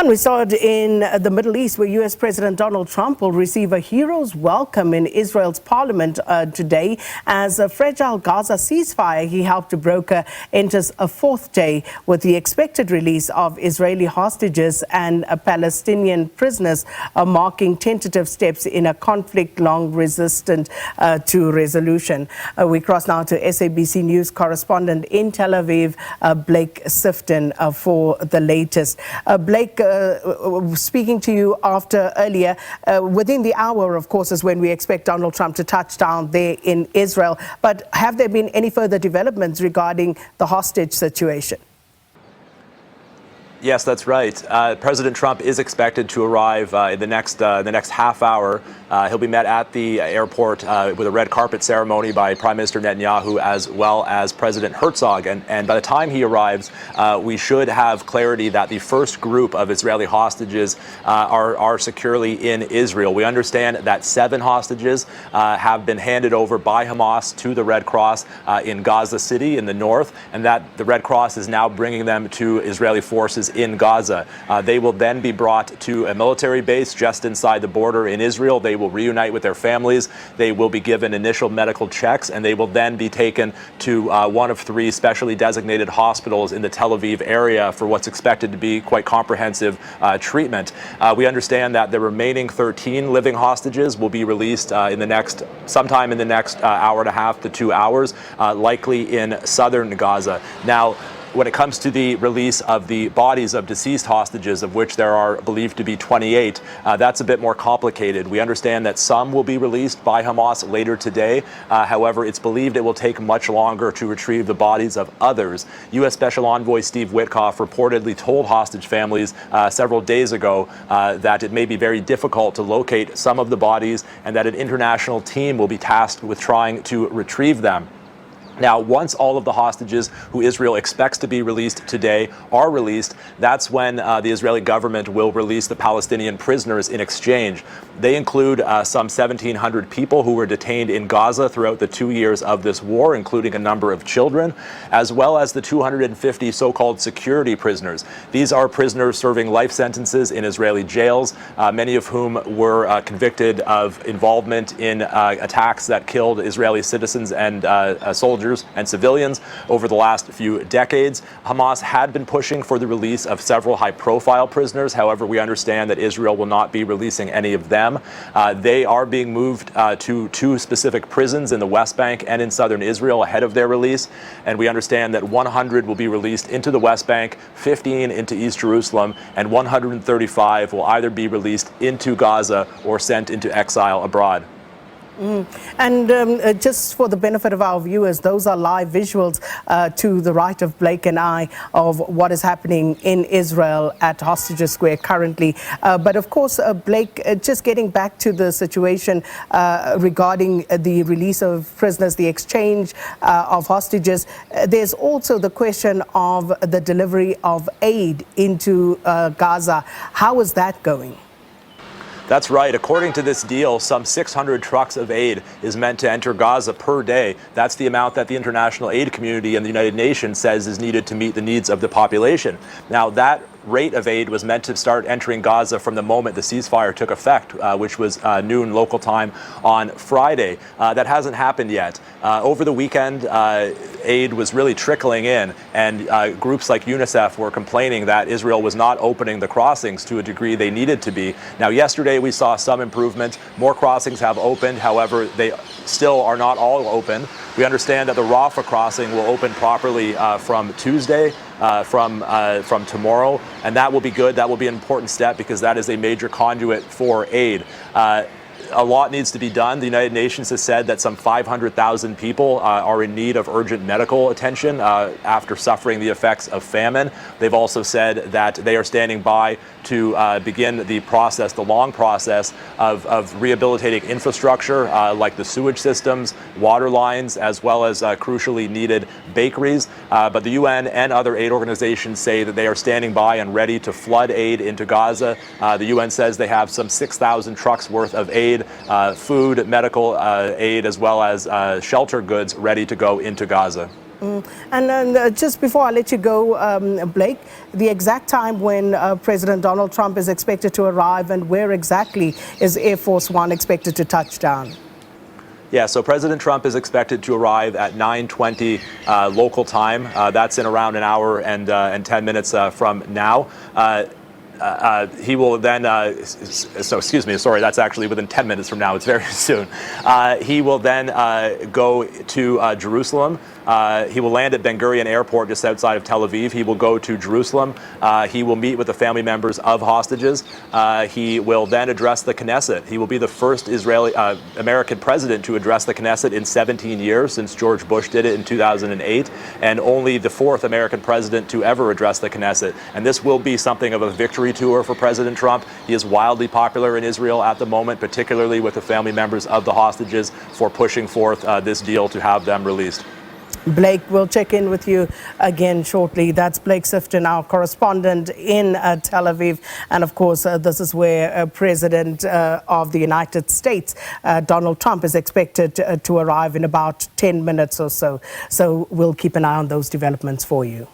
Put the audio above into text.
And we start in the Middle East, where U.S. President Donald Trump will receive a hero's welcome in Israel's parliament today as a fragile Gaza ceasefire he helped to broker enters a fourth day, with the expected release of Israeli hostages and Palestinian prisoners marking tentative steps in a conflict long resistant to resolution. We cross now to SABC News Correspondent in Tel Aviv, Blake Sifton, for the latest. Blake, speaking to you after earlier, within the hour, of course, is when we expect Donald Trump to touch down there in Israel. But have there been any further developments regarding the hostage situation? Yes, that's right. President Trump is expected to arrive in the next half hour. He'll be met at the airport with a red carpet ceremony by Prime Minister Netanyahu as well as President Herzog. And by the time he arrives, we should have clarity that the first group of Israeli hostages are securely in Israel. We understand that 7 hostages have been handed over by Hamas to the Red Cross in Gaza City in the north, and that the Red Cross is now bringing them to Israeli forces in Gaza. They will then be brought to a military base just inside the border in Israel. They will reunite with their families. They will be given initial medical checks, and they will then be taken to one of 3 specially designated hospitals in the Tel Aviv area for what's expected to be quite comprehensive treatment. We understand that the remaining 13 living hostages will be released sometime in the next hour and a half to 2 hours, likely in southern Gaza. Now, when it comes to the release of the bodies of deceased hostages, of which there are believed to be 28, that's a bit more complicated. We understand that some will be released by Hamas later today. However, it's believed it will take much longer to retrieve the bodies of others. U.S. Special Envoy Steve Witkoff reportedly told hostage families several days ago that it may be very difficult to locate some of the bodies and that an international team will be tasked with trying to retrieve them. Now, once all of the hostages who Israel expects to be released today are released, that's when the Israeli government will release the Palestinian prisoners in exchange. They include some 1,700 people who were detained in Gaza throughout the 2 years of this war, including a number of children, as well as the 250 so-called security prisoners. These are prisoners serving life sentences in Israeli jails, many of whom were convicted of involvement in attacks that killed Israeli citizens and soldiers and civilians over the last few decades. Hamas had been pushing for the release of several high-profile prisoners. However, we understand that Israel will not be releasing any of them. They are being moved to 2 specific prisons in the West Bank and in southern Israel ahead of their release. And we understand that 100 will be released into the West Bank, 15 into East Jerusalem, and 135 will either be released into Gaza or sent into exile abroad. And just for the benefit of our viewers, those are live visuals to the right of Blake and I of what is happening in Israel at Hostages Square currently. But of course, Blake, just getting back to the situation regarding the release of prisoners, the exchange of hostages, there's also the question of the delivery of aid into Gaza. How is that going? That's right. According to this deal, some 600 trucks of aid is meant to enter Gaza per day. That's the amount that the international aid community and the United Nations says is needed to meet the needs of the population. Now, that rate of aid was meant to start entering Gaza from the moment the ceasefire took effect, which was noon local time on Friday. That hasn't happened yet. Over the weekend, aid was really trickling in, and groups like UNICEF were complaining that Israel was not opening the crossings to a degree they needed to be. Now, yesterday we saw some improvement. More crossings have opened. However, they still are not all open. We understand that the Rafah crossing will open properly from Tuesday, from tomorrow, and that will be good. That will be an important step because that is a major conduit for aid. A lot needs to be done. The United Nations has said that some 500,000 people are in need of urgent medical attention after suffering the effects of famine. They've also said that they are standing by to begin the process, the long process of rehabilitating infrastructure like the sewage systems, water lines, as well as crucially needed bakeries. But the UN and other aid organizations say that they are standing by and ready to flood aid into Gaza. The UN says they have some 6,000 trucks worth of aid, food, medical aid, as well as shelter goods ready to go into Gaza. And just before I let you go, Blake, the exact time when President Donald Trump is expected to arrive and where exactly is Air Force One expected to touch down? Yeah, so President Trump is expected to arrive at 9:20 local time. That's in around an hour and 10 minutes from now. He will then, that's actually within 10 minutes from now. It's very soon. He will then go to Jerusalem. He will land at Ben Gurion Airport just outside of Tel Aviv. He will go to Jerusalem. He will meet with the family members of hostages. He will then address the Knesset. He will be the first American president to address the Knesset in 17 years, since George Bush did it in 2008, and only the fourth American president to ever address the Knesset. And this will be something of a victory tour for President Trump. He is wildly popular in Israel at the moment, particularly with the family members of the hostages, for pushing forth this deal to have them released. Blake, we'll check in with you again shortly. That's Blake Sifton, our correspondent in Tel Aviv. And of course, this is where President of the United States, Donald Trump, is expected to arrive in about 10 minutes or so. So we'll keep an eye on those developments for you.